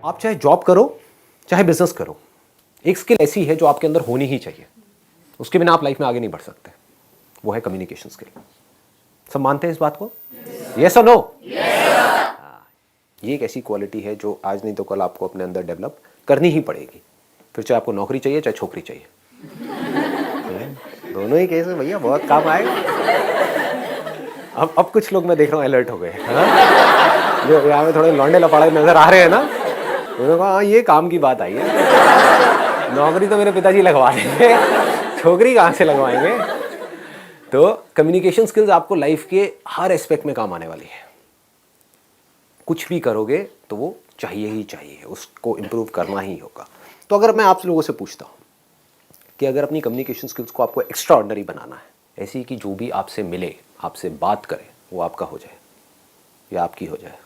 आप चाहे जॉब करो चाहे बिजनेस करो, एक स्किल ऐसी है जो आपके अंदर होनी ही चाहिए, उसके बिना आप लाइफ में आगे नहीं बढ़ सकते, वो है कम्युनिकेशन स्किल। सब मानते हैं इस बात को? यस और नो? ये एक ऐसी क्वालिटी है जो आज नहीं तो कल आपको अपने अंदर डेवलप करनी ही पड़ेगी, फिर चाहे आपको नौकरी चाहिए चाहे छोकरी चाहिए। दोनों ही केस में भैया बहुत काम आएगा। अब कुछ लोग मैं देख रहा हूँ अलर्ट हो गए, जो यहाँ में थोड़े लौंडे लपाड़े नजर आ रहे हैं ना, उन्होंने कहा हाँ ये काम की बात आई है, नौकरी तो मेरे पिताजी लगवा देंगे, छोकरी कहाँ से लगवाएंगे। तो कम्युनिकेशन स्किल्स आपको लाइफ के हर एस्पेक्ट में काम आने वाली है। कुछ भी करोगे तो वो चाहिए ही चाहिए, उसको इम्प्रूव करना ही होगा। तो अगर मैं आप लोगों से पूछता हूँ कि अगर अपनी कम्युनिकेशन स्किल्स को आपको एक्स्ट्रा ऑर्डिनरी बनाना है, ऐसी कि जो भी आपसे मिले, आपसे बात करे, वो आपका हो जाए या आपकी हो जाए,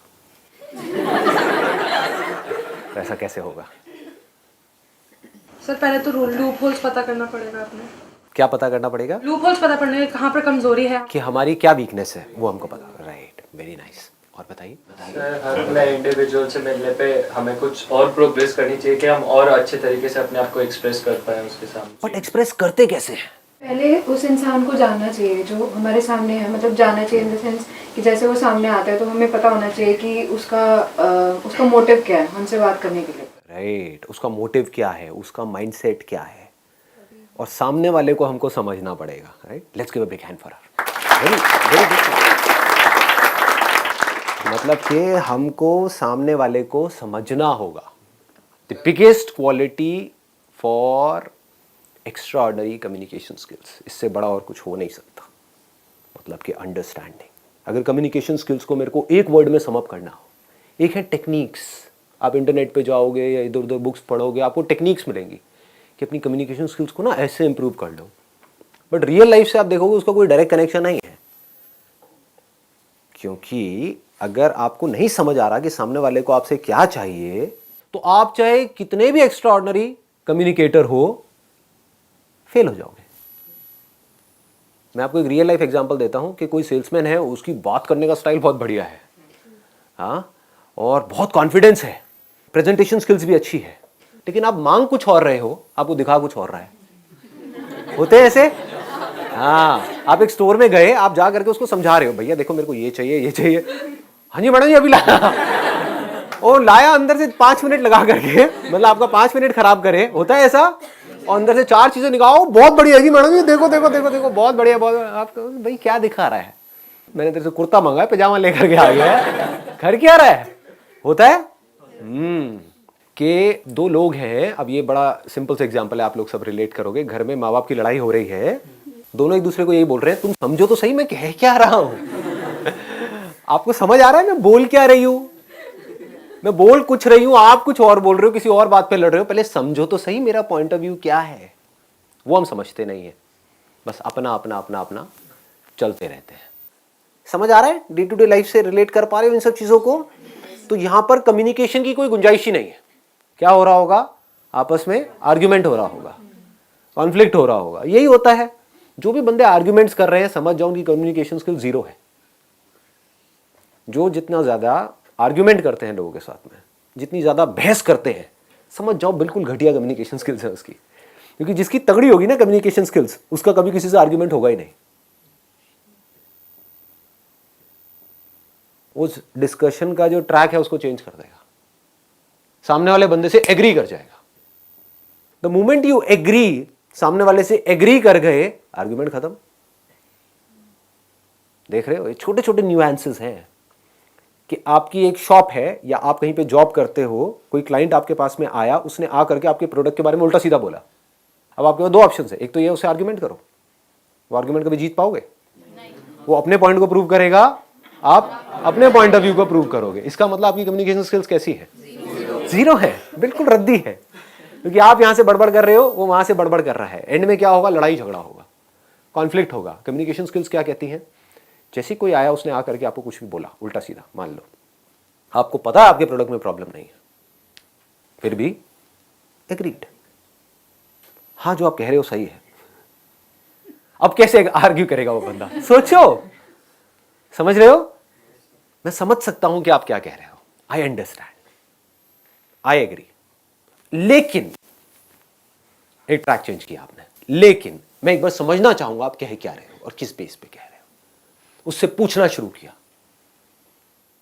तो ऐसा कैसे होगा? सर पहले तो लूप होल्स पता करना पड़ेगा अपने। क्या पता करना पड़ेगा? लूप होल्स पता करने कहाँ पर कमजोरी है, कि हमारी क्या वीकनेस है वो हमको पता। Right, very nice. और बताइए। सर हर नए इंडिविजुअल से मिलने पे हमें कुछ और प्रोग्रेस करनी चाहिए कि हम और अच्छे तरीके से अपने आप को एक्सप्रेस कर पाए उसके सामने। बट एक्सप्रेस करते कैसे हैं? पहले उस इंसान को जानना चाहिए जो हमारे सामने है, मतलब जानना चाहिए इन द सेंस कि जैसे वो सामने आता है तो हमें पता होना चाहिए कि उसका मोटिव क्या है हमसे बात करने के लिए। राइट, उसका मोटिव क्या है, उसका माइंडसेट क्या है, और सामने वाले को हमको समझना पड़ेगा। Right, let's give a big hand for her. Very very good. मतलब कि हमको सामने वाले को समझना होगा। The biggest quality for extra ordinary communication skills, इससे बड़ा और कुछ हो नहीं सकता। मतलब कि अंडरस्टैंडिंग। अगर कम्युनिकेशन स्किल्स को मेरे को एक वर्ड में समअप करना हो, एक है टेक्निक्स। आप इंटरनेट पे जाओगे या इधर उधर बुक्स पढ़ोगे, आपको टेक्निक्स मिलेंगी कि अपनी कम्युनिकेशन स्किल्स को ना ऐसे इंप्रूव कर लो। बट रियल लाइफ से आप देखोगे उसका कोई डायरेक्ट कनेक्शन नहीं है, क्योंकि अगर आपको नहीं समझ आ रहा कि सामने वाले को आपसे क्या चाहिए, तो आप चाहे कितने भी एक्स्ट्रा ऑर्डिनरी कम्युनिकेटर हो, फेल हो जाओगे। मैं आपको एक रियल लाइफ एग्जांपल देता हूं कि कोई सेल्समैन है, उसकी बात करने का स्टाइल बहुत बढ़िया है, हाँ, और बहुत कॉन्फिडेंस है, प्रेजेंटेशन स्किल्स भी अच्छी है, लेकिन आप मांग कुछ और रहे हो, आपको दिखा कुछ और रहा है। होते हैं ऐसे? हाँ, आप एक स्टोर में गए, आप जा करके उसको समझा रहे हो, भैया देखो मेरे को ये चाहिए ये चाहिए। हाँ जी मैडम जी अभी लाया। और लाया अंदर से 5 मिनट लगा करके, मतलब आपका 5 मिनट खराब करे। होता है ऐसा? और अंदर से 4 चीजें निकालो, बहुत बढ़िया जी मैडम जी, देखो देखो देखो देखो बहुत बढ़िया बहुत। आपको भाई क्या दिखा रहा है? मैंने तेरे से कुर्ता मंगा है, पजामा लेकर के आ गया है, घर क्या रहा है? होता है कि 2 लोग हैं, अब ये बड़ा सिंपल सा एग्जांपल है, आप लोग सब रिलेट करोगे। घर में माँ बाप की लड़ाई हो रही है, दोनों एक दूसरे को यही बोल रहे हैं, तुम समझो तो सही मैं कह क्या रहा हूं। आपको समझ आ रहा है मैं बोल क्या रही हूं? मैं बोल कुछ रही हूं, आप कुछ और बोल रहे हो, किसी और बात पे लड़ रहे हो। पहले समझो तो सही मेरा पॉइंट ऑफ व्यू क्या है। वो हम समझते नहीं है, बस अपना अपना अपना अपना चलते रहते हैं। समझ आ रहा है? डे टू डे लाइफ से रिलेट कर पा रहे हो इन सब चीजों को? तो यहां पर कम्युनिकेशन की कोई गुंजाइश ही नहीं है। क्या हो रहा होगा? आपस में आर्ग्यूमेंट हो रहा होगा, कॉन्फ्लिक्ट हो रहा होगा। यही होता है। जो भी बंदे आर्ग्यूमेंट्स कर रहे हैं, समझ जाओ उनकी कम्युनिकेशन स्किल जीरो है। जो जितना ज्यादा आर्ग्यूमेंट करते हैं लोगों के साथ में, जितनी ज्यादा बहस करते हैं, समझ जाओ बिल्कुल घटिया कम्युनिकेशन स्किल्स है उसकी। क्योंकि जिसकी तगड़ी होगी ना कम्युनिकेशन स्किल्स, उसका कभी किसी से आर्ग्यूमेंट होगा ही नहीं। उस डिस्कशन का जो ट्रैक है उसको चेंज कर देगा, सामने वाले बंदे से एग्री कर जाएगा। द मोमेंट यू एग्री, सामने वाले से एग्री कर गए, आर्ग्यूमेंट खत्म। देख रहे हो, ये छोटे छोटे न्यूएंसेस हैं कि आपकी एक शॉप है या आप कहीं पे जॉब करते हो, कोई क्लाइंट आपके पास में आया, उसने आ करके आपके प्रोडक्ट के बारे में उल्टा सीधा बोला। अब आपके पास 2 ऑप्शन है, एक तो ये उससे आर्ग्यूमेंट करो, वो आर्ग्यूमेंट कभी जीत पाओगे? वो अपने पॉइंट को प्रूव करेगा, आप अपने पॉइंट ऑफ व्यू को प्रूव करोगे। इसका मतलब आपकी कम्युनिकेशन स्किल्स कैसी है? जीरो है, बिल्कुल रद्दी है। क्योंकि आप यहां से बड़बड़ कर रहे हो, वो वहां से बड़बड़ कर रहा है। एंड में क्या होगा? लड़ाई झगड़ा होगा, कॉन्फ्लिक्ट होगा। कम्युनिकेशन स्किल्स क्या कहती हैं? जैसे कोई आया, उसने आकर के आपको कुछ भी बोला उल्टा सीधा, मान लो आपको पता है आपके प्रोडक्ट में प्रॉब्लम नहीं है, फिर भी एग्रीड, हाँ जो आप कह रहे हो सही है। अब कैसे आर्ग्यू करेगा वो बंदा? सोचो, समझ रहे हो? मैं समझ सकता हूं कि आप क्या कह रहे हो, आई अंडरस्टैंड। आई एग्री, लेकिन एक ट्रैक चेंज किया आपने, लेकिन मैं एक बार समझना चाहूंगा आप कह क्या रहे हो और किस बेस पे कह रहे हो। उससे पूछना शुरू किया।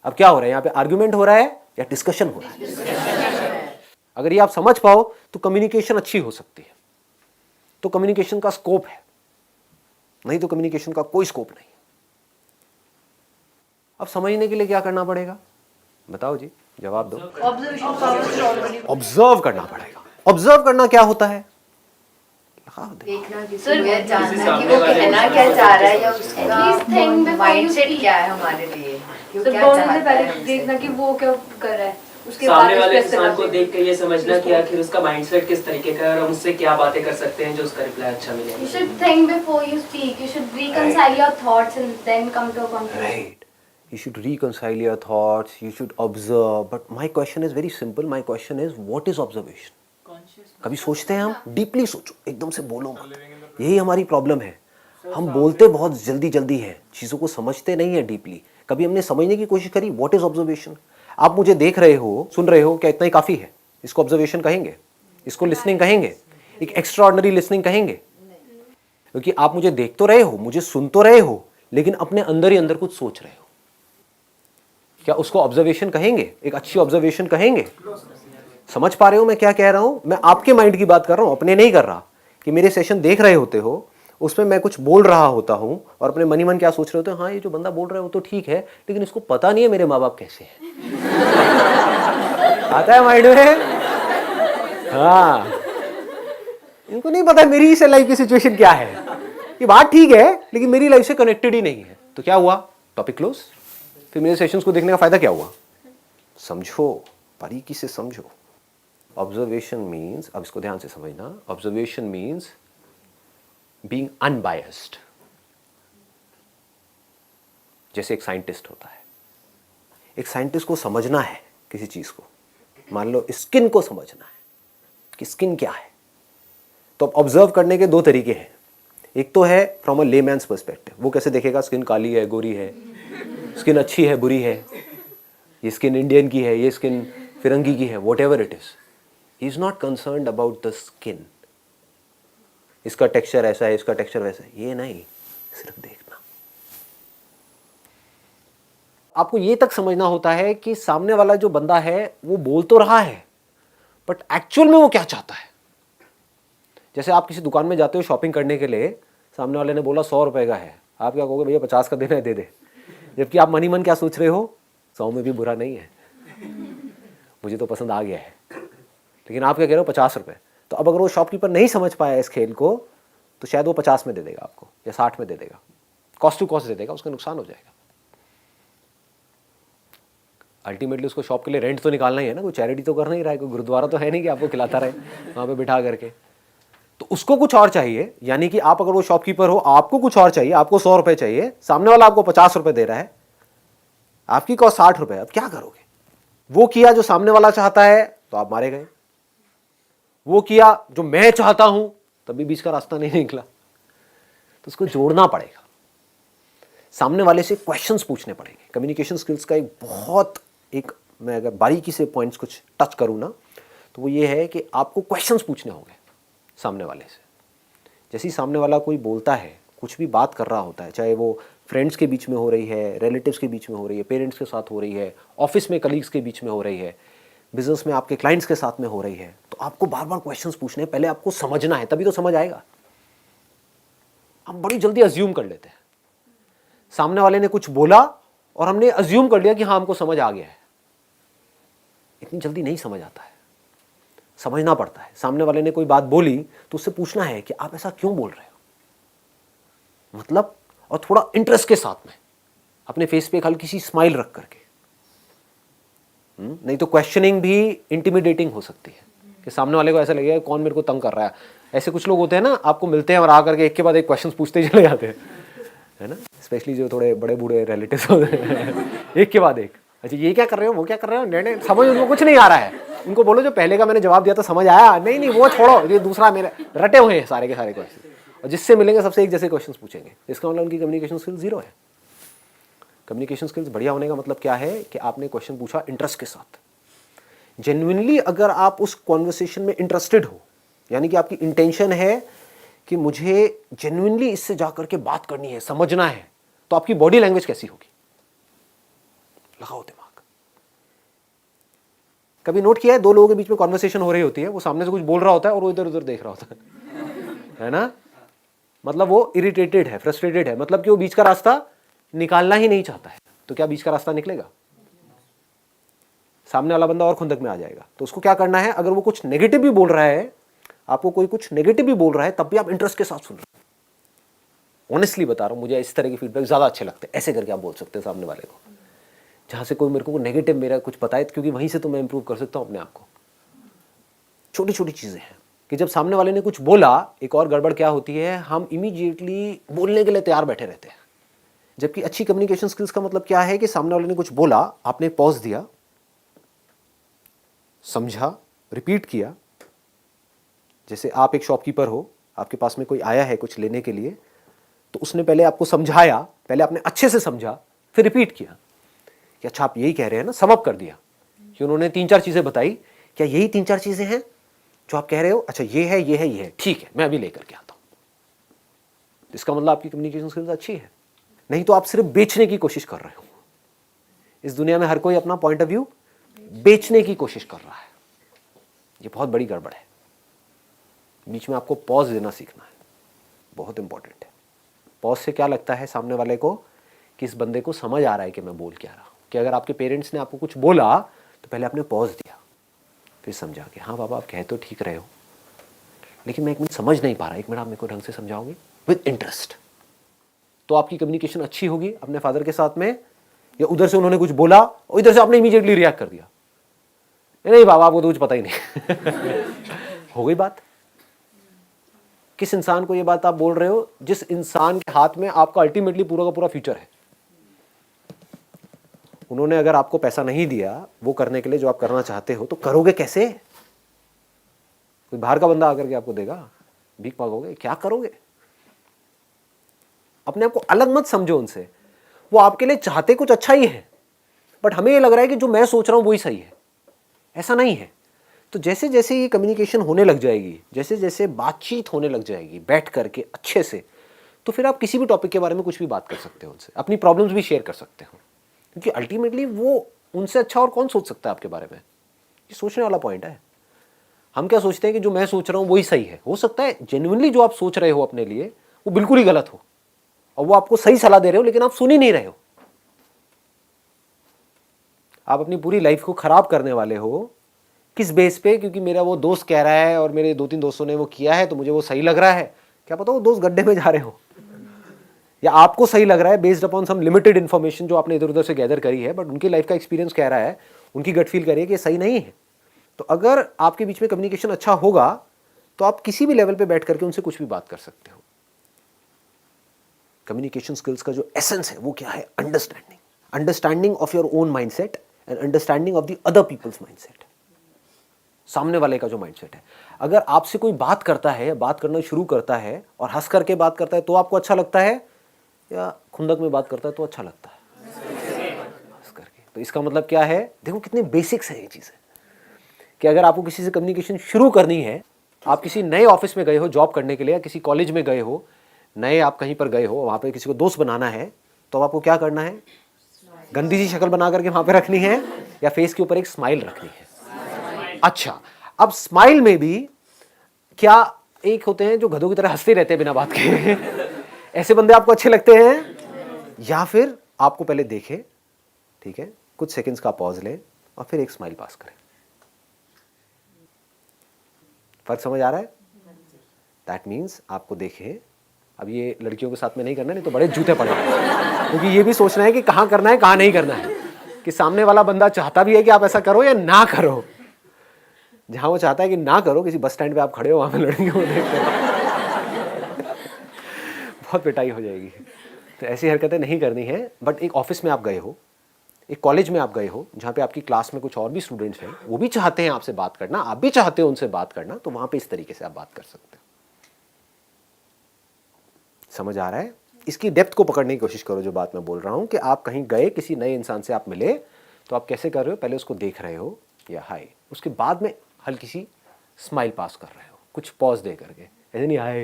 अब क्या हो रहा है यहां पे, आर्ग्यूमेंट हो रहा है या डिस्कशन हो रहा है? अगर ये आप समझ पाओ तो कम्युनिकेशन अच्छी हो सकती है, तो कम्युनिकेशन का स्कोप है, नहीं तो कम्युनिकेशन का कोई स्कोप नहीं। अब समझने के लिए क्या करना पड़ेगा, बताओ जी, जवाब दो। ऑब्जर्व करना पड़ेगा। ऑब्जर्व करना क्या होता है? देखना किसी को, जानना कि वो कहना क्या चाह रहा है या उसका माइंडसेट क्या है हमारे लिए, कि वो सर क्या बोलने चाहता से पहले है। देखना कि वो क्या कर रहा है, उसके सामने बाद वाले उस पे इंसान को करते देख के ये समझना कि आखिर उसका माइंडसेट किस तरीके का है और हम उससे क्या बातें कर सकते हैं जो उसका रिप्लाई अच्छा You मिले। should think before you speak. You should reconcile your thoughts and then come to a conclusion. Right. You should reconcile your thoughts, you should observe. But my question is very simple. My question is, what is observation? कभी सोचते हैं हम? Deeply सोचो, एकदम से बोलो मत। यही हमारी प्रॉब्लम है। हम बोलते बहुत जल्दी जल्दी हैं, चीज़ों को समझते नहीं है डीपली। कभी हमने समझने की कोशिश करी, व्हाट इज ऑब्जर्वेशन? आप मुझे देख रहे हो, सुन रहे हो, क्या इतना ही काफ़ी है? इसको ऑब्जर्वेशन कहेंगे? इसको लिसनिंग कहेंगे? एक एक्स्ट्राऑर्डिनरी लिसनिंग कहेंगे? क्योंकि आप मुझे देख तो रहे हो, मुझे सुन तो रहे हो, लेकिन अपने अंदर ही अंदर कुछ सोच रहे हो। क्या उसको ऑब्जर्वेशन कहेंगे? एक अच्छी ऑब्जर्वेशन कहेंगे? समझ पा रहे हो मैं क्या कह रहा हूं? मैं आपके माइंड की बात कर रहा हूं, अपने नहीं कर रहा। कि मेरे सेशन देख रहे होते हो, उसमें मैं कुछ बोल रहा होता हूं और अपने मन ही मन क्या सोच रहे होते हो, हाँ ये जो बंदा बोल रहा है वो तो ठीक है, लेकिन इसको पता नहीं है मेरे माँ बाप कैसे हैं। आता है माइंड में? हाँ, इनको नहीं पता मेरी इस लाइफ की सिचुएशन क्या है। ये बात ठीक है, लेकिन मेरी लाइफ से कनेक्टेड ही नहीं है। तो क्या हुआ? Topic close. फिर मेरे सेशंस को देखने का फायदा क्या हुआ? समझो, बारीकी से समझो। ऑब्जर्वेशन मीन्स, अब इसको ध्यान से समझना, ऑब्जर्वेशन मीन्स बीइंग अनबायस्ड। जैसे एक साइंटिस्ट होता है, एक साइंटिस्ट को समझना है किसी चीज को, मान लो स्किन को समझना है कि स्किन क्या है, तो अब ऑब्जर्व करने के दो तरीके हैं। एक तो है फ्रॉम अ लेमैन्स पर्सपेक्टिव, वो कैसे देखेगा स्किन काली है, गोरी है, स्किन अच्छी है, बुरी है, ये स्किन इंडियन की है, ये स्किन फिरंगी की है, what ever it is, he is not concerned about the skin. इसका टेक्सचर ऐसा है, इसका टेक्सचर वैसा है, ये नहीं, सिर्फ देखना। आपको ये तक समझना होता है कि सामने वाला जो बंदा है वो बोल तो रहा है, बट एक्चुअल में वो क्या चाहता है। जैसे आप किसी दुकान में जाते हो शॉपिंग करने के लिए, सामने वाले ने बोला 100 रुपए का है, आप क्या कहोगे, भैया 50 का देना है, दे दे। जबकि आप मन ही मन क्या सोच रहे हो, 100 में भी बुरा नहीं है, मुझे तो पसंद आ गया है, लेकिन आप क्या कह रहे हो, 50 रुपए। तो अब अगर वो शॉपकीपर नहीं समझ पाया इस खेल को, तो शायद वो 50 में दे देगा आपको, या 60 में दे देगा, कॉस्ट टू कॉस्ट दे देगा, उसका नुकसान हो जाएगा। अल्टीमेटली उसको शॉप के लिए रेंट तो निकालना ही है ना, कोई चैरिटी तो करना ही रहा है, कोई गुरुद्वारा तो है नहीं कि आपको खिलाता रहे वहाँ पे बिठा करके। तो उसको कुछ और चाहिए, यानी कि आप अगर वो शॉपकीपर हो, आपको कुछ और चाहिए, आपको 100 रुपए चाहिए, सामने वाला आपको 50 रुपए दे रहा है, आपकी कॉस्ट 60 रुपए। अब क्या करोगे? वो किया जो सामने वाला चाहता है तो आप मारे गए, वो किया जो मैं चाहता हूं तभी बीच का रास्ता नहीं निकला। तो उसको जोड़ना पड़ेगा, सामने वाले से क्वेश्चंस पूछने पड़ेंगे। कम्युनिकेशन स्किल्स का एक बहुत मैं अगर बारीकी से पॉइंट्स कुछ टच करूं ना, तो वो ये है कि आपको क्वेश्चंस पूछने होंगे सामने वाले से। जैसे ही सामने वाला कोई बोलता है, कुछ भी बात कर रहा होता है, चाहे वो फ्रेंड्स के बीच में हो रही है, रिलेटिव्स के बीच में हो रही है, पेरेंट्स के साथ हो रही है, ऑफिस में कलीग्स के बीच में हो रही है, बिजनेस में आपके क्लाइंट्स के साथ में हो रही है, तो आपको बार बार क्वेश्चंस पूछने हैं। पहले आपको समझना है, तभी तो समझ आएगा। हम बड़ी जल्दी अज्यूम कर लेते हैं, सामने वाले ने कुछ बोला और हमने अज्यूम कर लिया कि हाँ हमको समझ आ गया है। इतनी जल्दी नहीं समझ आता है, समझना पड़ता है। सामने वाले ने कोई बात बोली तो उससे पूछना है कि आप ऐसा क्यों बोल रहे हो, मतलब, और थोड़ा इंटरेस्ट के साथ में, अपने फेस पे एक हल्की सी स्माइल रख करके। नहीं तो क्वेश्चनिंग भी इंटिमिडेटिंग हो सकती है कि सामने वाले को ऐसा लगेगा कौन मेरे को तंग कर रहा है। ऐसे कुछ लोग होते हैं ना, आपको मिलते हैं और आकर के एक के बाद एक क्वेश्चन पूछते चले जाते हैं, है ना, स्पेशली जो थोड़े बड़े बूढ़े रिलेटिव्स होते हैं, एक के बाद एक, अच्छा ये क्या कर रहे हो, वो क्या कर रहे हो, नहीं समझ उनको कुछ नहीं आ रहा है। उनको बोलो जो पहले का मैंने जवाब दिया था समझ आया, नहीं वो छोड़ो, ये दूसरा मेरे रटे हुए हैं सारे के सारे क्वेश्चन, और जिससे मिलेंगे सबसे एक जैसे क्वेश्चन पूछेंगे। इसका मतलब उनकी कम्युनिकेशन स्किल जीरो है। कम्युनिकेशन स्किल्स बढ़िया होने का मतलब क्या है कि आपने क्वेश्चन पूछा इंटरेस्ट के साथ, जेन्युइनली अगर आप उस कॉन्वर्सेशन में इंटरेस्टेड हो, यानी कि आपकी इंटेंशन है कि मुझे जेन्युइनली इससे जाकर के बात करनी है, समझना है, तो आपकी बॉडी लैंग्वेज कैसी होगी? लगाओ दिमाग। कभी नोट किया है, दो लोगों के बीच में कॉन्वर्सेशन हो रही होती है, वो सामने से कुछ बोल रहा होता है और वो इधर उधर देख रहा होता है ना? मतलब वो इरिटेटेड है, फ्रस्ट्रेटेड है, मतलब कि वो बीच का रास्ता निकालना ही नहीं चाहता है। तो क्या बीच का रास्ता निकलेगा? सामने वाला बंदा और खुंदक में आ जाएगा। तो उसको क्या करना है, अगर वो कुछ नेगेटिव भी बोल रहा है, आपको कोई कुछ नेगेटिव भी बोल रहा है, तब भी आप इंटरेस्ट के साथ सुन रहे हो। ऑनेस्टली बता रहा हूं, मुझे इस तरह के फीडबैक ज्यादा अच्छे लगते हैं। ऐसे करके आप बोल सकते हैं सामने वाले को, जहां से कोई मेरे को नेगेटिव मेरा कुछ बताए, क्योंकि वहीं से तो मैं इंप्रूव कर सकता हूं अपने आप को। छोटी छोटी चीजें हैं कि जब सामने वाले ने कुछ बोला, एक और गड़बड़ क्या होती है, हम इमीडिएटली बोलने के लिए तैयार बैठे रहते हैं। जबकि अच्छी कम्युनिकेशन स्किल्स का मतलब क्या है कि सामने वाले ने कुछ बोला, आपने पॉज दिया, समझा, रिपीट किया। जैसे आप एक शॉपकीपर हो, आपके पास में कोई आया है कुछ लेने के लिए, तो उसने पहले आपको समझाया, पहले आपने अच्छे से समझा, फिर रिपीट किया कि अच्छा आप यही कह रहे हैं ना, सम अप कर दिया कि उन्होंने 3-4 चीजें बताई, क्या यही 3-4 चीजें हैं जो आप कह रहे हो? अच्छा ये है, ये है, ये है, ठीक है, मैं अभी लेकर के आता हूं। इसका मतलब आपकी कम्युनिकेशन स्किल्स अच्छी है। नहीं तो आप सिर्फ बेचने की कोशिश कर रहे हो। इस दुनिया में हर कोई अपना पॉइंट ऑफ व्यू बेचने की कोशिश कर रहा है। ये बहुत बड़ी गड़बड़ है। बीच में आपको पॉज देना सीखना है, बहुत इंपॉर्टेंट है। पॉज से क्या लगता है सामने वाले को कि इस बंदे को समझ आ रहा है कि मैं बोल क्या रहा हूं। कि अगर आपके पेरेंट्स ने आपको कुछ बोला तो पहले आपने पॉज दिया, फिर समझा कि हाँ बाबा आप कह तो ठीक रहे हो, लेकिन मैं एक मिनट समझ नहीं पा रहा, एक मिनट आप मेरे को ढंग से समझाओगे विद इंटरेस्ट। तो आपकी कम्युनिकेशन अच्छी होगी अपने फादर के साथ में। या उधर से उन्होंने कुछ बोला और इधर से आपने इमीडिएटली रिएक्ट कर दिया, नहीं बाबा आपको तो कुछ पता ही नहीं हो गई बात। किस इंसान को ये बात आप बोल रहे हो? जिस इंसान के हाथ में आपका अल्टीमेटली पूरा का पूरा फ्यूचर है। उन्होंने अगर आपको पैसा नहीं दिया वो करने के लिए जो आप करना चाहते हो, तो करोगे कैसे? कोई बाहर का बंदा आकर के आपको देगा, भीख मांगोगे, क्या करोगे? अपने आप को अलग मत समझो उनसे। वो आपके लिए चाहते कुछ अच्छा ही है, बट हमें ये लग रहा है कि जो मैं सोच रहा हूं वही सही है। ऐसा नहीं है। तो जैसे जैसे ये कम्युनिकेशन होने लग जाएगी, जैसे जैसे बातचीत होने लग जाएगी बैठ करके अच्छे से, तो फिर आप किसी भी टॉपिक के बारे में कुछ भी बात कर सकते हो उनसे, अपनी प्रॉब्लम्स भी शेयर कर सकते हो। क्योंकि अल्टीमेटली वो उनसे अच्छा और कौन सोच सकता है आपके बारे में? ये सोचने वाला पॉइंट है। हम क्या सोचते हैं कि जो मैं सोच रहा हूं वही सही है। हो सकता है जेन्युइनली जो आप सोच रहे हो अपने लिए वो बिल्कुल ही गलत हो, और वो आपको सही सलाह दे रहे हो, लेकिन आप सुन ही नहीं रहे हो। आप अपनी पूरी लाइफ को खराब करने वाले हो। किस बेस पे? क्योंकि मेरा वो दोस्त कह रहा है और मेरे 2-3 दोस्तों ने वो किया है तो मुझे वो सही लग रहा है। क्या पता वो दोस्त गड्ढे में जा रहे हो, या आपको सही लग रहा है बेस्ड अपॉन सम लिमिटेड इन्फॉर्मेशन जो आपने इधर उधर से गैदर करी है, बट उनकी लाइफ का एक्सपीरियंस कह रहा है, उनकी गट फील करिए कि ये सही नहीं है। तो अगर आपके बीच में कम्युनिकेशन अच्छा होगा तो आप किसी भी लेवल पे बैठ करके उनसे कुछ भी बात कर सकते हो। कम्युनिकेशन स्किल्स का जो एसेंस है वो क्या है? Understanding of your own mindset and understanding of the other people's mindset. सामने वाले का जो माइंडसेट है, अगर आपसे कोई बात करता है, बात करना शुरू करता है और हंस करके बात करता है तो आपको अच्छा लगता है, या खुंदक में बात करता है तो अच्छा लगता है? हंस करके। तो इसका मतलब क्या है? देखो कितने बेसिक्स है ये चीजें, कि अगर आपको किसी से कम्युनिकेशन शुरू करनी है, आप किसी नए ऑफिस में गए हो जॉब करने के लिए, या किसी कॉलेज में गए हो, नए आप कहीं पर गए हो, वहां पे किसी को दोस्त बनाना है, तो आपको क्या करना है? गंदी सी शक्ल बना करके वहां पे रखनी है, या फेस के ऊपर एक स्माइल रखनी है? अच्छा, अब स्माइल में भी क्या एक होते हैं जो गधों की तरह हंसते रहते हैं बिना बात के ऐसे बंदे आपको अच्छे लगते हैं? या फिर आपको पहले देखे, ठीक है, कुछ सेकंड्स का पॉज ले और फिर एक स्माइल पास करें। फर्क समझ आ रहा है? दैट मीन्स आपको देखे, अब ये लड़कियों के साथ में नहीं करना, नहीं तो बड़े जूते पड़ेंगे, क्योंकि ये भी सोचना है कि कहाँ करना है कहाँ नहीं करना है, कि सामने वाला बंदा चाहता भी है कि आप ऐसा करो या ना करो। जहां वो चाहता है कि ना करो, किसी बस स्टैंड पे आप खड़े हो, वहां पे लड़कियों को देखकर बहुत पिटाई हो जाएगी। तो ऐसी हरकतें नहीं करनी है। बट एक ऑफिस में आप गए हो, एक कॉलेज में आप गए हो, जहाँ पे आपकी क्लास में कुछ और भी स्टूडेंट्स हैं, वो भी चाहते हैं आपसे बात करना, आप भी चाहते हो उनसे बात करना, तो वहां पे इस तरीके से आप बात कर सकते हो। समझ आ रहा है? इसकी डेप्थ को पकड़ने की कोशिश करो। जो बात मैं बोल रहा हूं कि आप कहीं गए, किसी नए इंसान से आप मिले, तो आप कैसे कर रहे हो? पहले उसको देख रहे हो, या हाय, उसके बाद में हल्की सी स्माइल पास कर रहे हो, कुछ पॉज दे करके, ऐसे नहीं हाय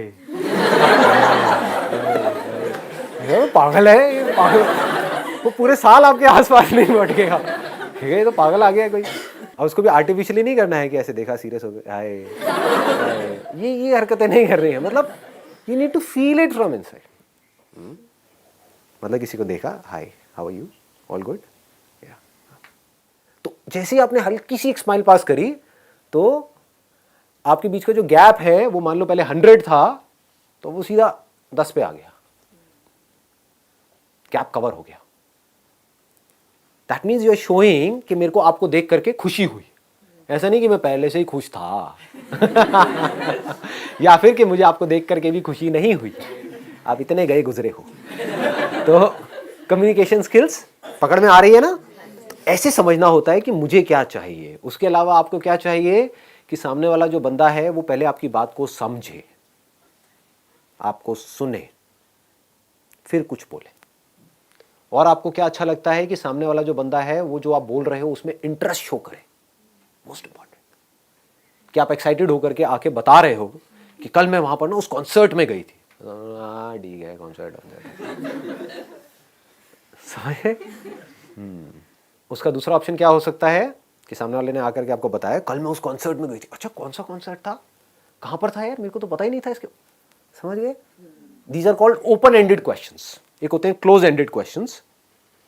ये पागल है, ये पागल, वो पूरे साल आपके आसपास नहीं बैठेगा, ठीक है, ये तो पागल आ गया कोई। और उसको भी आर्टिफिशियली नहीं करना है कि ऐसे देखा सीरियस हो गया हाय, ये हरकतें नहीं कर रही है, मतलब you need to feel it from inside. मतलब किसी को देखा, hi how are you, all good, yeah. तो जैसे ही आपने हल्की सी एक स्माइल पास करी तो आपके बीच का जो गैप है वो मान लो पहले 100 था तो वो सीधा 10 पे आ गया, गैप कवर हो गया। That means you are showing कि मेरे को आपको देख करके खुशी हुई, ऐसा नहीं कि मैं पहले से ही खुश था या फिर कि मुझे आपको देख करके भी खुशी नहीं हुई, आप इतने गए गुजरे हो। तो कम्युनिकेशन स्किल्स पकड़ में आ रही है ना? ऐसे समझना होता है कि मुझे क्या चाहिए, उसके अलावा आपको क्या चाहिए कि सामने वाला जो बंदा है वो पहले आपकी बात को समझे, आपको सुने, फिर कुछ बोले। और आपको क्या अच्छा लगता है कि सामने वाला जो बंदा है वो जो आप बोल रहे हो उसमें इंटरेस्ट शो करे, मोस्ट इंपॉर्टेंट। कि आप एक्साइटेड होकर के आके बता रहे हो कि कल मैं वहां पर ना उस कॉन्सर्ट में गई थी, ठीक है कॉन्सर्ट समझे। उसका दूसरा ऑप्शन क्या हो सकता है कि सामने वाले ने आकर के आपको बताया कल मैं उस कॉन्सर्ट में गई थी, अच्छा कौन सा कॉन्सर्ट था, कहां पर था यार, मेरे को तो पता ही नहीं था इसके, समझ गए। These are called open ended questions. एक होते हैं क्लोज एंडेड क्वेश्चंस,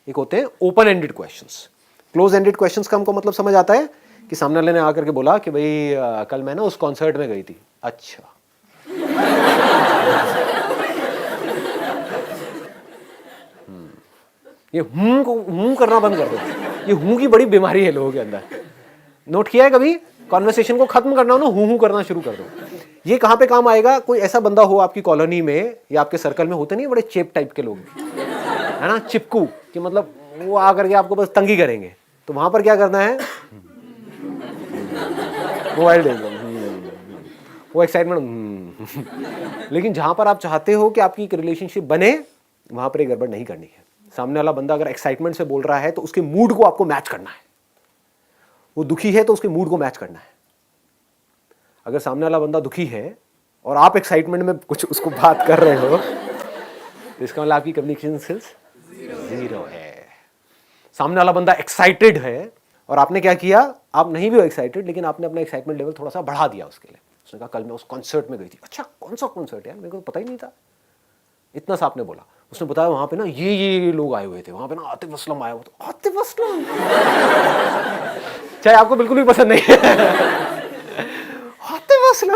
एक होते हैं open ended questions. Close ended questions का हमको मतलब समझ आता है कि सामने वाले ने आकर के बोला कि भाई कल मैं ना उस कॉन्सर्ट में गई थी, अच्छा ये हूं करना बंद कर दो, ये हूं की बड़ी बीमारी है लोगों के अंदर। नोट किया है कभी? कॉन्वर्सेशन को खत्म करना हो ना, हूं करना शुरू कर दो। ये कहां पे काम आएगा? कोई ऐसा बंदा हो आपकी कॉलोनी में या आपके सर्कल में, होते नहीं बड़े चेप टाइप के लोग, है ना, चिपकू, कि मतलब वो आकर के आपको बस तंगी करेंगे, तो वहां पर क्या करना है, मोबाइल दे दो, वो एक्साइटमेंट। लेकिन जहां पर आप चाहते हो कि आपकी एक रिलेशनशिप बने, वहां पर एक गड़बड़ नहीं करनी है। सामने वाला बंदा अगर एक्साइटमेंट से बोल रहा है तो उसके मूड को आपको मैच करना है, वो दुखी है तो उसके मूड को मैच करना है। अगर सामने वाला बंदा दुखी है और आप एक्साइटमेंट में कुछ उसको बात कर रहे हो तो इसका मतलब आपकी कम्युनिकेशन स्किल्स जीरो है। सामने वाला बंदा एक्साइटेड है और आपने क्या किया, आप नहीं भी हो एक्साइटेड लेकिन आपने अपना एक्साइटमेंट लेवल थोड़ा सा बढ़ा दिया उसके लिए। उसने कहा कल मैं उस कॉन्सर्ट में गई थी, अच्छा कौन सा कॉन्सर्ट यार, मेरे को पता ही नहीं था, इतना सा आपने बोला। उसने बताया वहां पे ना ये लोग आए हुए थे, वहां पे ना आतिफ असलम आया हुआ था। आतिफ असलम चाहे आपको बिल्कुल भी पसंद नहीं है आतिफ असलम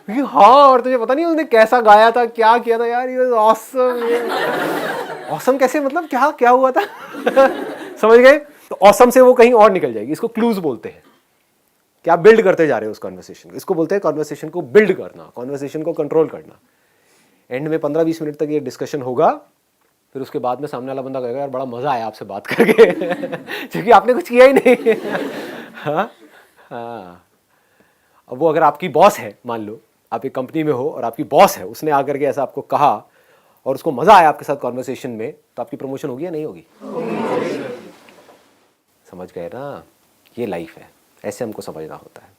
ये, हाँ, और तुझे पता नहीं उसने कैसा गाया था, क्या किया था यार, ये ऑसम। ऑसम कैसे, मतलब क्या हुआ था समझ गए? तो ऑसम से वो कहीं और निकल जाएगी। इसको क्लूज बोलते हैं कि आप बिल्ड करते जा रहे हो उस कॉन्वर्सेशन को। इसको बोलते हैं कॉन्वर्सेशन को बिल्ड करना, कॉन्वर्सेशन को कंट्रोल करना। एंड में 15-20 मिनट तक ये डिस्कशन होगा, फिर उसके बाद में सामने वाला बंदा कहेगा यार बड़ा मजा आया आपसे बात करके क्योंकि आपने कुछ किया ही नहीं हाँ। अब वो अगर आपकी बॉस है, मान लो आप एक कंपनी में हो और आपकी बॉस है, उसने आकर के ऐसा आपको कहा और उसको मजा आया आपके साथ कॉन्वर्सेशन में, तो आपकी प्रमोशन होगी या नहीं होगी? समझ गए ना? ये लाइफ है, ऐसे हमको समझना होता है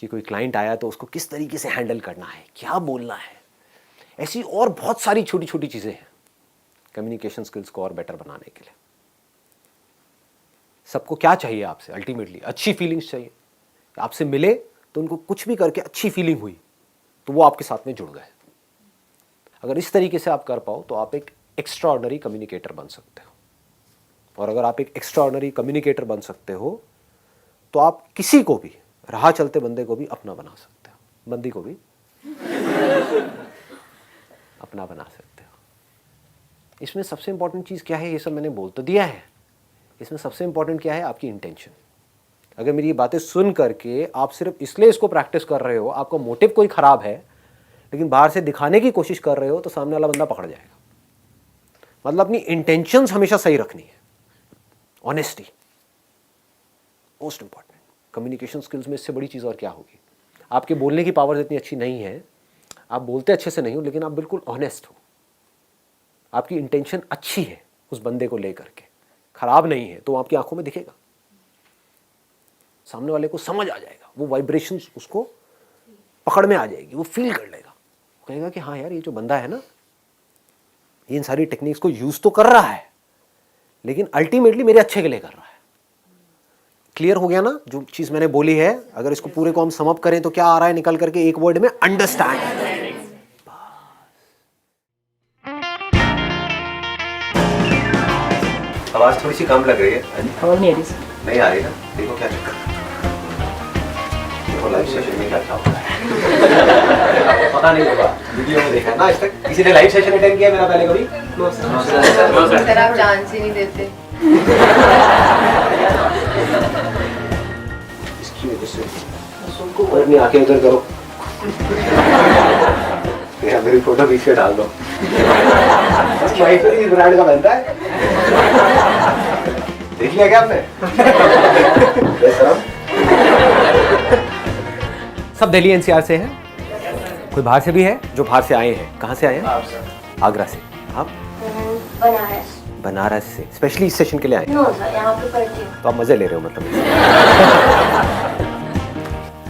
कि कोई क्लाइंट आया तो उसको किस तरीके से हैंडल करना है, क्या बोलना है। ऐसी और बहुत सारी छोटी छोटी चीजें हैं कम्युनिकेशन स्किल्स को और बेटर बनाने के लिए। सबको क्या चाहिए आपसे? अल्टीमेटली अच्छी फीलिंग्स चाहिए। आपसे मिले तो उनको कुछ भी करके अच्छी फीलिंग हुई तो वो आपके साथ में जुड़ गए। अगर इस तरीके से आप कर पाओ तो आप एक एक्स्ट्राऑर्डिनरी कम्युनिकेटर बन सकते हो। और अगर आप एक एक्स्ट्राऑर्डिनरी कम्युनिकेटर बन सकते हो तो आप किसी को भी, राह चलते बंदे को भी अपना बना सकते हो, बंदी को भी अपना बना सकते हो। इसमें सबसे इंपॉर्टेंट चीज़ क्या है, ये सब मैंने बोल तो दिया है, इसमें सबसे इंपॉर्टेंट क्या है, आपकी इंटेंशन। अगर मेरी ये बातें सुन करके आप सिर्फ इसलिए इसको प्रैक्टिस कर रहे हो, आपका मोटिव कोई ख़राब है, लेकिन बाहर से दिखाने की कोशिश कर रहे हो, तो सामने वाला बंदा पकड़ जाएगा। मतलब अपनी इंटेंशंस हमेशा सही रखनी है। Honesty most important. Communication skills में इससे बड़ी चीज़ और क्या होगी? आपके बोलने की पावर इतनी अच्छी नहीं है, आप बोलते अच्छे से नहीं हो, लेकिन आप बिल्कुल ऑनेस्ट हो, आपकी इंटेंशन अच्छी है उस बंदे को लेकर के, खराब नहीं है, तो आपकी आंखों में दिखेगा। सामने वाले को समझ आ जाएगा, वो वाइब्रेशंस उसको पकड़ में आ जाएगी, वो फील कर लेगा, कहेगा कि हाँ यार ये जो बंदा है ना ये इन सारी टेक्निक्स को यूज तो कर रहा है लेकिन अल्टीमेटली मेरे अच्छे के लिए कर रहा है। क्लियर हो गया ना जो चीज मैंने बोली है? अगर इसको पूरे को हम सम अप करें तो क्या आ रहा है निकल करके एक वर्ड में? अंडरस्टैंड। आवाज थोड़ी सी कम लग रही है। आवाज नहीं आ रही सर। नहीं आ रही ना? देखो क्या चक्कर, देखो लाइव सेशन में क्या क्या होता है। पता नहीं होगा, वीडियो में देखा ना आज तक? किसी ने लाइव सेशन अटेंड किया मेरा पहले कभी? सर आप चांस ही नहीं देते। इसकी वजह से और नहीं, आके उधर करो या मेरी फोटो बीच में डाल दो। इस ब्रांड का बनता है, देख लिया क्या आपने? सब दिल्ली एनसीआर से हैं, कोई बाहर से भी है? जो बाहर से आए हैं, कहाँ से आए हैं? आगरा से। आप? बनारस। बनारस से स्पेशली इस सेशन के लिए आए? नो सर, यहाँ पे पढ़ती हूँ। तो आप मजे ले रहे हो मतलब?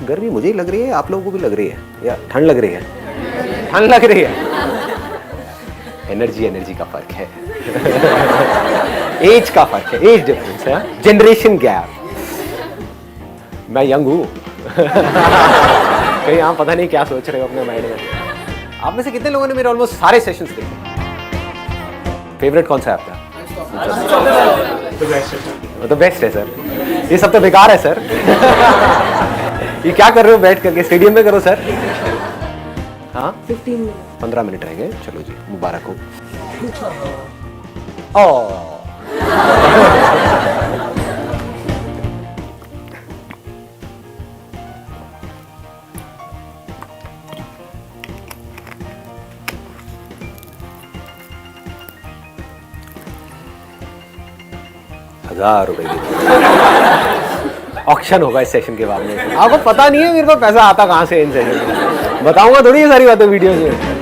गर्मी मुझे ही लग रही है, आप लोगों को भी लग रही है या ठंड लग रही है? ठंड लग रही है। एनर्जी का फर्क है। एज का फर्क है, एज डिफरेंस है, जनरेशन गैप। मैं यंग हूँ। कहीं आप पता नहीं क्या सोच रहे हो अपने माइंड में। आप में से कितने लोगों ने मेरे ऑलमोस्ट सारे सेशंस देखे? फेवरेट कौन सा है आपका? तो बेस्ट है सर, ये सब तो बेकार है सर। ये क्या कर रहे हो बैठ करके? स्टेडियम में करो सर। हाँ 15 मिनट रह गए, चलो जी मुबारक हो। ₹1000 ऑक्शन होगा इस सेशन के बाद में। आपको पता नहीं है मेरे को पैसा आता कहाँ से इन सेशन में, बताऊंगा थोड़ी ये सारी बातें वीडियो में।